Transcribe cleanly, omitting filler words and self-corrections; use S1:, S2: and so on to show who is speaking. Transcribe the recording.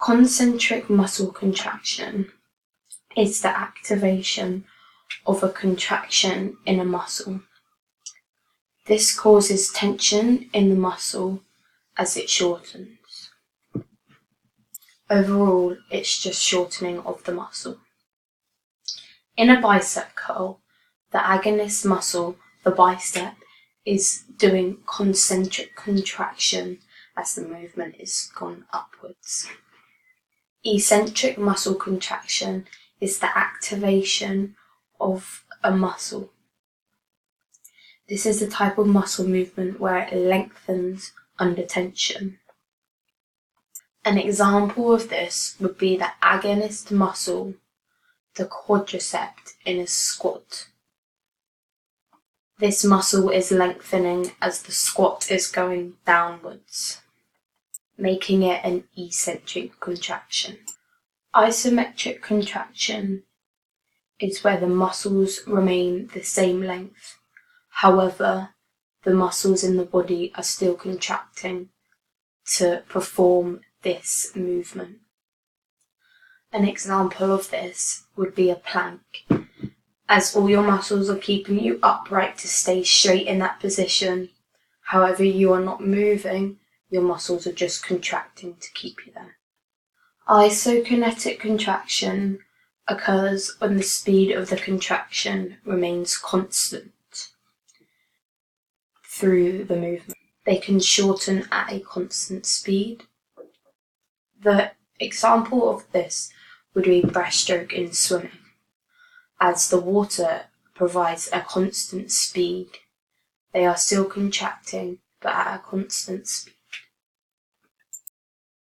S1: Concentric muscle contraction is the activation of a contraction in a muscle. This causes tension in the muscle as it shortens. Overall, it's just shortening of the muscle. In a bicep curl, the agonist muscle, the bicep, is doing concentric contraction as the movement is gone upwards. Eccentric muscle contraction is the activation of a muscle. This is the type of muscle movement where it lengthens under tension. An example of this would be the agonist muscle, the quadricep in a squat. This muscle is lengthening as the squat is going downwards, making it an eccentric contraction. Isometric contraction is where the muscles remain the same length. However, the muscles in the body are still contracting to perform this movement. An example of this would be a plank. As all your muscles are keeping you upright to stay straight in that position, however you are not moving, your muscles are just contracting to keep you there. Isokinetic contraction occurs when the speed of the contraction remains constant through the movement. They can shorten at a constant speed. The example of this would be breaststroke in swimming. As the water provides a constant speed, they are still contracting but at a constant speed.